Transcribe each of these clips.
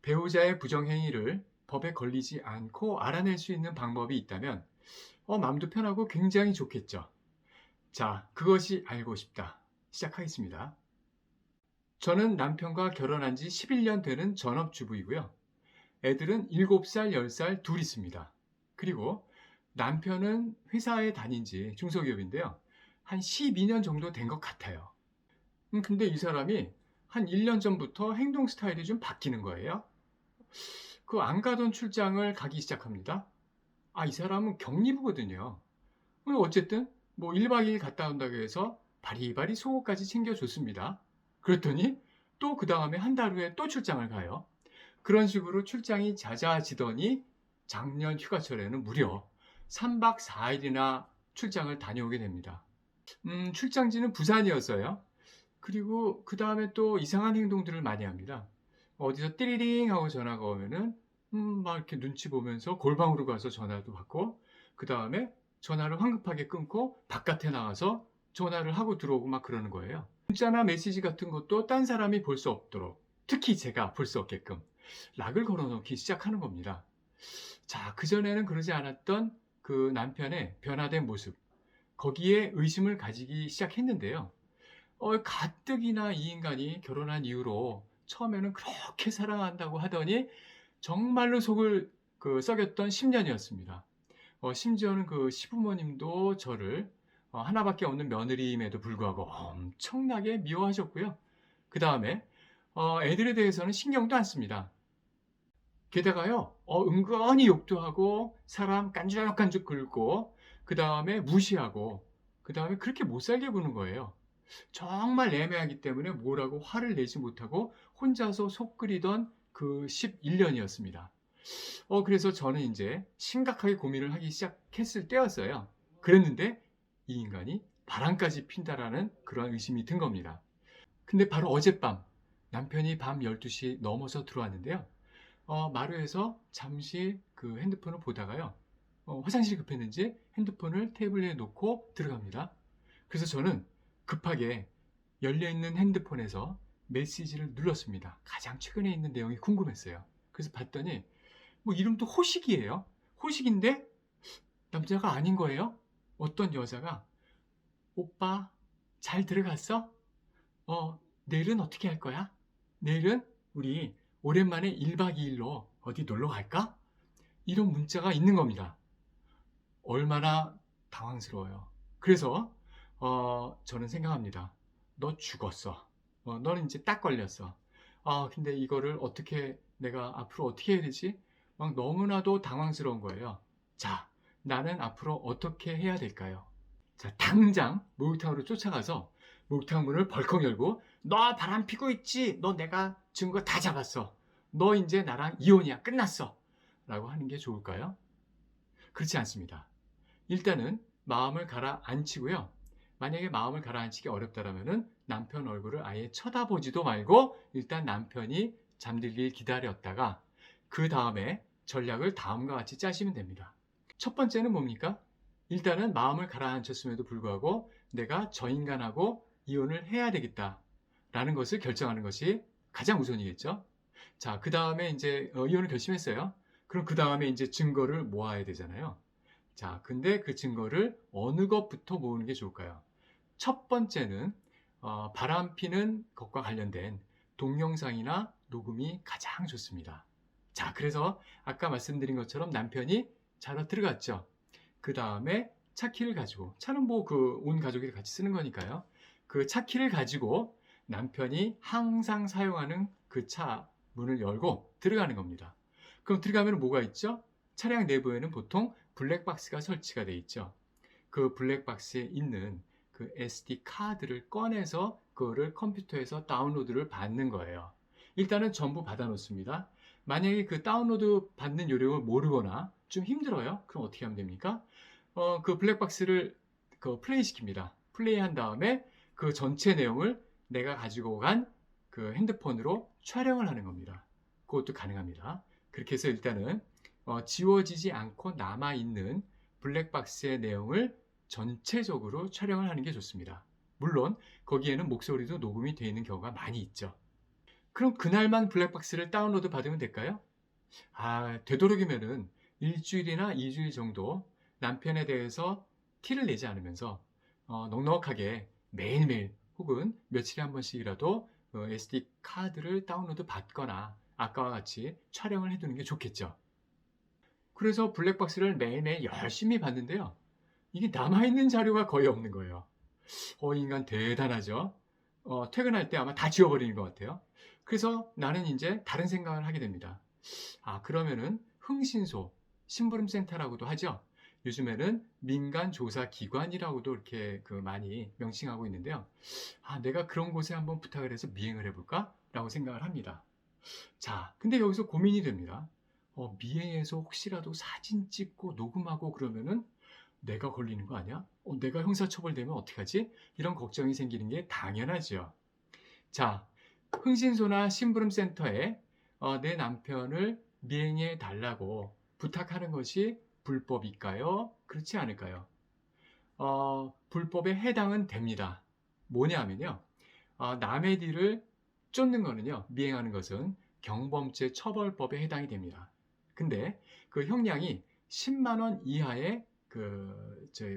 배우자의 부정행위를 법에 걸리지 않고 알아낼 수 있는 방법이 있다면 마음도 편하고 굉장히 좋겠죠. 자, 그것이 알고 싶다. 시작하겠습니다. 저는 남편과 결혼한 지 11년 되는 전업주부이고요. 애들은 7살, 10살 둘 있습니다. 그리고 남편은 회사에 다닌 지 중소기업인데요. 한 12년 정도 된 것 같아요. 근데 이 사람이 한 1년 전부터 행동 스타일이 좀 바뀌는 거예요. 그 안 가던 출장을 가기 시작합니다. 이 사람은 격리부거든요. 어쨌든 뭐 1박 2일 갔다 온다고 해서 바리바리 속옷까지 챙겨줬습니다. 그랬더니 또 그 다음에 한 달 후에 또 출장을 가요. 그런 식으로 출장이 잦아지더니 작년 휴가철에는 무려 3박 4일이나 출장을 다녀오게 됩니다. 출장지는 부산이었어요. 그리고 그 다음에 또 이상한 행동들을 많이 합니다. 어디서 띠리링 하고 전화가 오면은 막 이렇게 눈치 보면서 골방으로 가서 전화도 받고, 그 다음에 전화를 황급하게 끊고 바깥에 나가서 전화를 하고 들어오고 막 그러는 거예요. 문자나 메시지 같은 것도 딴 사람이 볼 수 없도록, 특히 제가 볼 수 없게끔 락을 걸어놓기 시작하는 겁니다. 자, 그전에는 그러지 않았던 그 남편의 변화된 모습, 거기에 의심을 가지기 시작했는데요. 가뜩이나 이 인간이 결혼한 이후로 처음에는 그렇게 사랑한다고 하더니 정말로 속을 썩였던 10년이었습니다. 심지어는 그 시부모님도 저를 하나밖에 없는 며느리임에도 불구하고 엄청나게 미워하셨고요. 그 다음에 애들에 대해서는 신경도 안 씁니다. 게다가요, 은근히 욕도 하고 사람 깐죽깐죽 긁고 그 다음에 무시하고 그 다음에 그렇게 못 살게 구는 거예요. 정말 애매하기 때문에 뭐라고 화를 내지 못하고 혼자서 속 끓이던 그 11년이었습니다. 그래서 저는 이제 심각하게 고민을 하기 시작했을 때였어요. 그랬는데 이 인간이 바람까지 핀다라는 그런 의심이 든 겁니다. 근데 바로 어젯밤 남편이 밤 12시 넘어서 들어왔는데요. 마루에서 잠시 그 핸드폰을 보다가요. 화장실 급했는지 핸드폰을 테이블에 놓고 들어갑니다. 그래서 저는 급하게 열려있는 핸드폰에서 메시지를 눌렀습니다. 가장 최근에 있는 내용이 궁금했어요. 그래서 봤더니 뭐 이름도 호식이에요. 호식인데 남자가 아닌 거예요. 어떤 여자가 오빠 잘 들어갔어? 내일은 어떻게 할 거야? 내일은 우리 오랜만에 1박 2일로 어디 놀러 갈까? 이런 문자가 있는 겁니다. 얼마나 당황스러워요. 그래서 저는 생각합니다. 너 죽었어. 너는 이제 딱 걸렸어. 근데 이거를 어떻게 내가 앞으로 어떻게 해야 되지? 막 너무나도 당황스러운 거예요. 자, 나는 앞으로 어떻게 해야 될까요? 자, 당장 목욕탕으로 쫓아가서 목욕탕 문을 벌컥 열고 너 바람 피고 있지? 너 내가 증거 다 잡았어. 너 이제 나랑 이혼이야. 끝났어. 라고 하는 게 좋을까요? 그렇지 않습니다. 일단은 마음을 가라앉히고요. 만약에 마음을 가라앉히기 어렵다면 남편 얼굴을 아예 쳐다보지도 말고 일단 남편이 잠들길 기다렸다가 그 다음에 전략을 다음과 같이 짜시면 됩니다. 첫 번째는 뭡니까? 일단은 마음을 가라앉혔음에도 불구하고 내가 저 인간하고 이혼을 해야 되겠다라는 것을 결정하는 것이 가장 우선이겠죠. 자, 그 다음에 이제 이혼을 결심했어요. 그럼 그 다음에 이제 증거를 모아야 되잖아요. 자, 근데 그 증거를 어느 것부터 모으는 게 좋을까요? 첫 번째는 바람피는 것과 관련된 동영상이나 녹음이 가장 좋습니다. 자, 그래서 아까 말씀드린 것처럼 남편이 자러 들어갔죠. 그 다음에 차키를 가지고, 차는 뭐 그 온 가족이 같이 쓰는 거니까요. 그 차키를 가지고 남편이 항상 사용하는 그 차 문을 열고 들어가는 겁니다. 그럼 들어가면 뭐가 있죠? 차량 내부에는 보통 블랙박스가 설치가 되어 있죠. 그 블랙박스에 있는 그 SD 카드를 꺼내서 그거를 컴퓨터에서 다운로드를 받는 거예요. 일단은 전부 받아 놓습니다. 만약에 그 다운로드 받는 요령을 모르거나 좀 힘들어요. 그럼 어떻게 하면 됩니까? 그 블랙박스를 플레이 시킵니다. 플레이한 다음에 그 전체 내용을 내가 가지고 간 그 핸드폰으로 촬영을 하는 겁니다. 그것도 가능합니다. 그렇게 해서 일단은 지워지지 않고 남아있는 블랙박스의 내용을 전체적으로 촬영을 하는 게 좋습니다. 물론 거기에는 목소리도 녹음이 되어 있는 경우가 많이 있죠. 그럼 그날만 블랙박스를 다운로드 받으면 될까요? 되도록이면은 일주일이나 2주일 정도 남편에 대해서 티를 내지 않으면서 넉넉하게 매일매일 혹은 며칠에 한 번씩이라도 SD 카드를 다운로드 받거나 아까와 같이 촬영을 해 두는 게 좋겠죠. 그래서 블랙박스를 매일매일 열심히 봤는데요. 이게 남아있는 자료가 거의 없는 거예요. 인간 대단하죠. 퇴근할 때 아마 다 지워버리는 것 같아요. 그래서 나는 이제 다른 생각을 하게 됩니다. 그러면은 흥신소, 심부름센터라고도 하죠. 요즘에는 민간조사기관이라고도 이렇게 많이 명칭하고 있는데요. 내가 그런 곳에 한번 부탁을 해서 미행을 해볼까? 라고 생각을 합니다. 자, 근데 여기서 고민이 됩니다. 미행해서 혹시라도 사진 찍고 녹음하고 그러면은 내가 걸리는 거 아니야? 내가 형사처벌되면 어떡하지? 이런 걱정이 생기는 게 당연하죠. 자, 흥신소나 심부름센터에 내 남편을 미행해 달라고 부탁하는 것이 불법일까요? 그렇지 않을까요? 불법에 해당은 됩니다. 뭐냐 하면요. 남의 뒤를 쫓는 거는요, 미행하는 것은 경범죄 처벌법에 해당이 됩니다. 근데 그 형량이 10만 원 이하의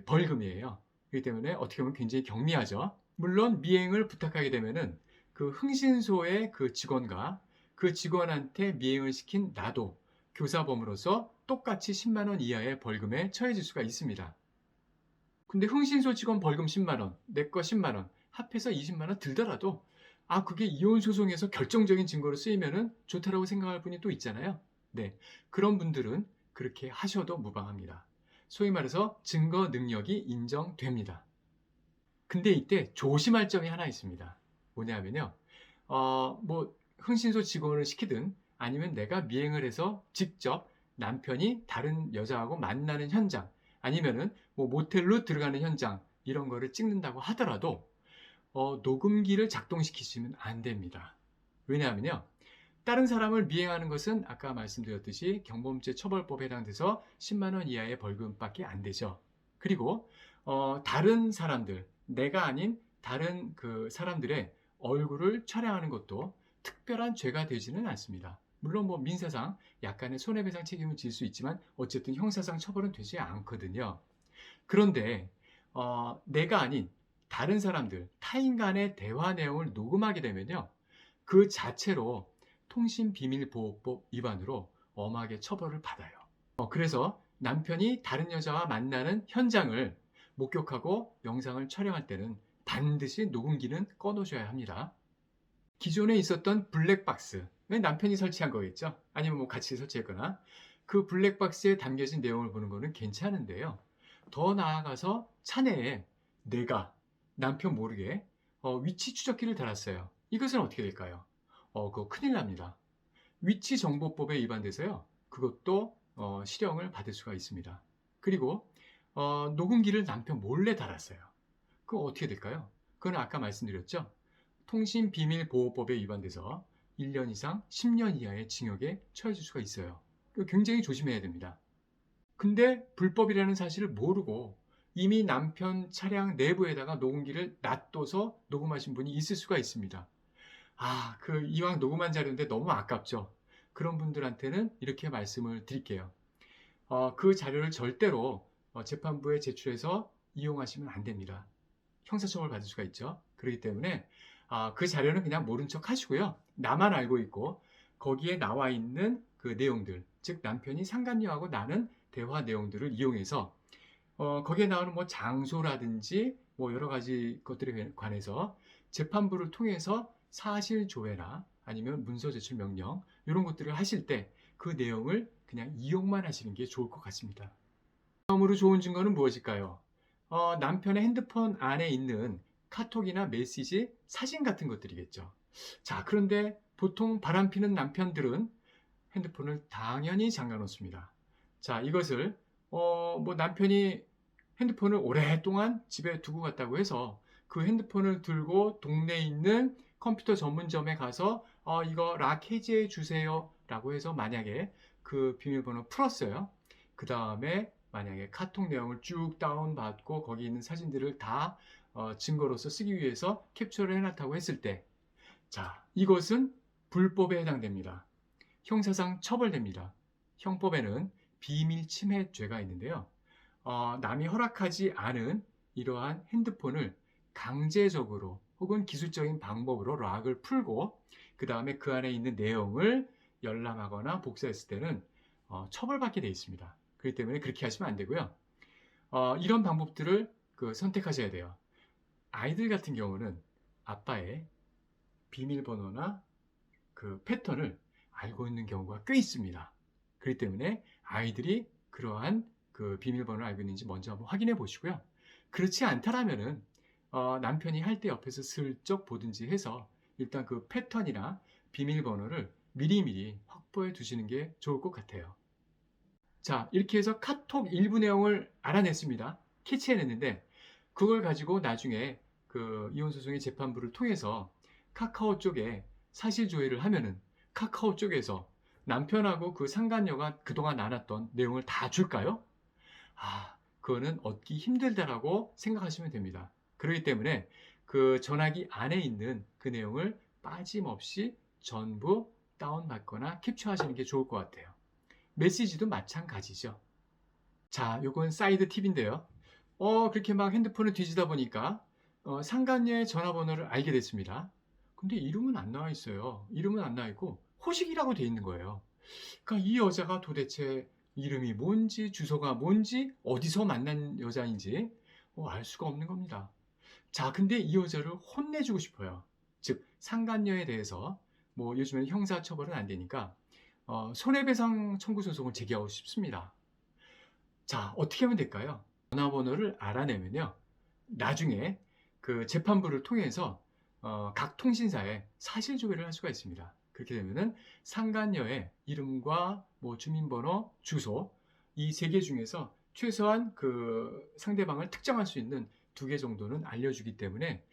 벌금이에요. 그렇기 때문에 어떻게 보면 굉장히 경미하죠. 물론 미행을 부탁하게 되면은 그 흥신소의 그 직원과 그 직원한테 미행을 시킨 나도 교사범으로서 똑같이 10만 원 이하의 벌금에 처해질 수가 있습니다. 근데 흥신소 직원 벌금 10만 원, 내 거 10만 원, 합해서 20만 원 들더라도 그게 이혼 소송에서 결정적인 증거로 쓰이면은 좋다라고 생각할 분이 또 있잖아요. 네, 그런 분들은 그렇게 하셔도 무방합니다. 소위 말해서 증거 능력이 인정됩니다. 근데 이때 조심할 점이 하나 있습니다. 뭐냐면요. 흥신소 직원을 시키든 아니면 내가 미행을 해서 직접 남편이 다른 여자하고 만나는 현장 아니면은 모텔로 들어가는 현장 이런 거를 찍는다고 하더라도 녹음기를 작동시키시면 안 됩니다. 왜냐하면요. 다른 사람을 미행하는 것은 아까 말씀드렸듯이 경범죄 처벌법에 해당돼서 10만 원 이하의 벌금밖에 안 되죠. 그리고 다른 사람들, 내가 아닌 다른 그 사람들의 얼굴을 촬영하는 것도 특별한 죄가 되지는 않습니다. 물론 민사상 약간의 손해배상 책임을 질 수 있지만 어쨌든 형사상 처벌은 되지 않거든요. 그런데 내가 아닌 다른 사람들, 타인 간의 대화 내용을 녹음하게 되면요. 그 자체로 통신비밀보호법 위반으로 엄하게 처벌을 받아요. 그래서 남편이 다른 여자와 만나는 현장을 목격하고 영상을 촬영할 때는 반드시 녹음기는 꺼놓으셔야 합니다. 기존에 있었던 블랙박스, 남편이 설치한 거겠죠? 아니면 같이 설치했거나 그 블랙박스에 담겨진 내용을 보는 거는 괜찮은데요. 더 나아가서 차내에 내가 남편 모르게 위치 추적기를 달았어요. 이것은 어떻게 될까요? 그거 큰일 납니다. 위치정보법에 위반돼서요. 그것도 실형을 받을 수가 있습니다. 그리고 녹음기를 남편 몰래 달았어요. 그거 어떻게 될까요? 그건 아까 말씀드렸죠. 통신비밀보호법에 위반돼서 1년 이상 10년 이하의 징역에 처해질 수가 있어요. 굉장히 조심해야 됩니다. 근데 불법이라는 사실을 모르고 이미 남편 차량 내부에다가 녹음기를 놔둬서 녹음하신 분이 있을 수가 있습니다. 이왕 녹음한 자료인데 너무 아깝죠. 그런 분들한테는 이렇게 말씀을 드릴게요. 그 자료를 절대로 재판부에 제출해서 이용하시면 안 됩니다. 형사처벌 받을 수가 있죠. 그렇기 때문에 그 자료는 그냥 모른 척 하시고요. 나만 알고 있고 거기에 나와 있는 그 내용들, 즉 남편이 상간녀하고 나는 대화 내용들을 이용해서 거기에 나오는 장소라든지 여러 가지 것들에 관해서 재판부를 통해서 사실 조회나 아니면 문서 제출 명령 이런 것들을 하실 때 그 내용을 그냥 이용만 하시는 게 좋을 것 같습니다. 다음으로 좋은 증거는 무엇일까요? 남편의 핸드폰 안에 있는 카톡이나 메시지, 사진 같은 것들이겠죠. 자, 그런데 보통 바람피는 남편들은 핸드폰을 당연히 잠가 놓습니다. 자, 이것을 남편이 핸드폰을 오랫동안 집에 두고 갔다고 해서 그 핸드폰을 들고 동네에 있는 컴퓨터 전문점에 가서 이거 락 해지해 주세요 라고 해서 만약에 그 비밀번호 풀었어요. 그 다음에 만약에 카톡 내용을 쭉 다운받고 거기 있는 사진들을 다 증거로서 쓰기 위해서 캡처를 해놨다고 했을 때, 자, 이것은 불법에 해당됩니다. 형사상 처벌됩니다. 형법에는 비밀 침해죄가 있는데요. 남이 허락하지 않은 이러한 핸드폰을 강제적으로 혹은 기술적인 방법으로 락을 풀고 그 다음에 그 안에 있는 내용을 열람하거나 복사했을 때는 처벌받게 되어 있습니다. 그렇기 때문에 그렇게 하시면 안 되고요. 이런 방법들을 선택하셔야 돼요. 아이들 같은 경우는 아빠의 비밀번호나 그 패턴을 알고 있는 경우가 꽤 있습니다. 그렇기 때문에 아이들이 그러한 그 비밀번호를 알고 있는지 먼저 한번 확인해 보시고요. 그렇지 않다라면은 남편이 할 때 옆에서 슬쩍 보든지 해서 일단 그 패턴이나 비밀번호를 미리미리 확보해 두시는 게 좋을 것 같아요. 자, 이렇게 해서 카톡 일부 내용을 알아냈습니다. 캐치해냈는데 그걸 가지고 나중에 그 이혼소송의 재판부를 통해서 카카오 쪽에 사실 조회를 하면은 카카오 쪽에서 남편하고 그 상간녀가 그동안 나눴던 내용을 다 줄까요? 그거는 얻기 힘들다라고 생각하시면 됩니다. 그렇기 때문에 그 전화기 안에 있는 그 내용을 빠짐없이 전부 다운받거나 캡처하시는 게 좋을 것 같아요. 메시지도 마찬가지죠. 자, 요건 사이드 팁인데요. 그렇게 막 핸드폰을 뒤지다 보니까 상간녀의 전화번호를 알게 됐습니다. 근데 이름은 안 나와 있어요. 이름은 안 나와 있고 호식이라고 돼 있는 거예요. 그러니까 이 여자가 도대체 이름이 뭔지, 주소가 뭔지, 어디서 만난 여자인지 알 수가 없는 겁니다. 자, 근데 이 여자를 혼내주고 싶어요. 즉, 상간녀에 대해서 뭐 요즘에는 형사처벌은 안 되니까 손해배상 청구 소송을 제기하고 싶습니다. 자, 어떻게 하면 될까요? 전화번호를 알아내면요. 나중에 그 재판부를 통해서 각 통신사에 사실 조회를 할 수가 있습니다. 그렇게 되면은 상간녀의 이름과 뭐 주민번호, 주소 이 세 개 중에서 최소한 그 상대방을 특정할 수 있는 2개 정도는 알려주기 때문에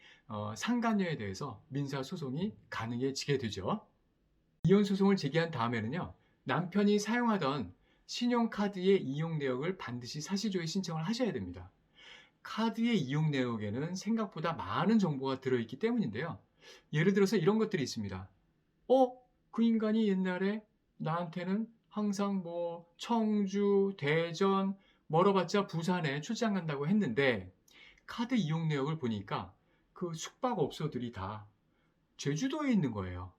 상간녀에 대해서 민사 소송이 가능해지게 되죠. 이혼 소송을 제기한 다음에는요. 남편이 사용하던 신용카드의 이용 내역을 반드시 사실조회 신청을 하셔야 됩니다. 카드의 이용 내역에는 생각보다 많은 정보가 들어있기 때문인데요. 예를 들어서 이런 것들이 있습니다. 그 인간이 옛날에 나한테는 항상 뭐 청주, 대전, 멀어봤자 부산에 출장 간다고 했는데 카드 이용 내역을 보니까 그 숙박업소들이 다 제주도에 있는 거예요.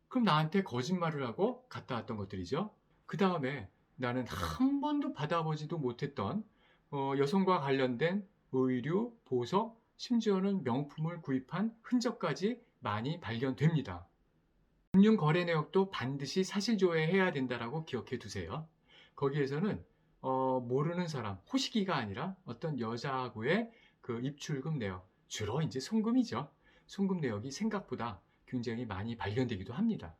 그럼 나한테 거짓말을 하고 갔다 왔던 것들이죠. 그 다음에 나는 한 번도 받아보지도 못했던 여성과 관련된 의류, 보석, 심지어는 명품을 구입한 흔적까지 많이 발견됩니다. 금융 거래 내역도 반드시 사실 조회해야 된다라고 기억해 두세요. 거기에서는 모르는 사람, 호시기가 아니라 어떤 여자하고의 그 입출금 내역, 주로 이제 송금이죠. 송금 내역이 생각보다 굉장히 많이 발견되기도 합니다.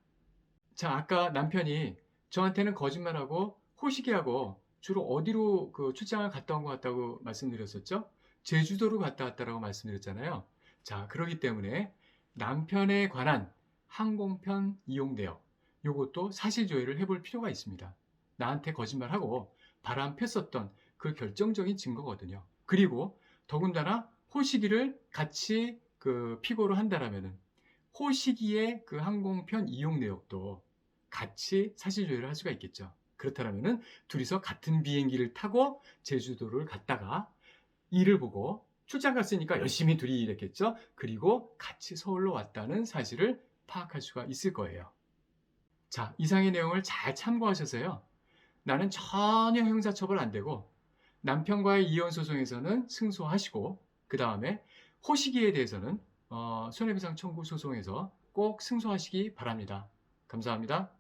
자, 아까 남편이 저한테는 거짓말하고 호시기하고 주로 어디로 그 출장을 갔다 온 것 같다고 말씀드렸었죠? 제주도로 갔다 왔다라고 말씀드렸잖아요. 자, 그러기 때문에 남편에 관한 항공편 이용 내역, 요것도 사실 조회를 해볼 필요가 있습니다. 나한테 거짓말하고 바람 폈었던 그 결정적인 증거거든요. 그리고 더군다나 호시기를 같이 그 피고로 한다라면은 호시기의 그 항공편 이용 내역도 같이 사실 조회를 할 수가 있겠죠. 그렇다면은 둘이서 같은 비행기를 타고 제주도를 갔다가 일을 보고 출장 갔으니까 열심히 둘이 일했겠죠. 그리고 같이 서울로 왔다는 사실을 파악할 수가 있을 거예요. 자, 이상의 내용을 잘 참고하셔서요. 나는 전혀 형사처벌 안 되고 남편과의 이혼 소송에서는 승소하시고 그 다음에 호시기에 대해서는 손해배상 청구 소송에서 꼭 승소하시기 바랍니다. 감사합니다.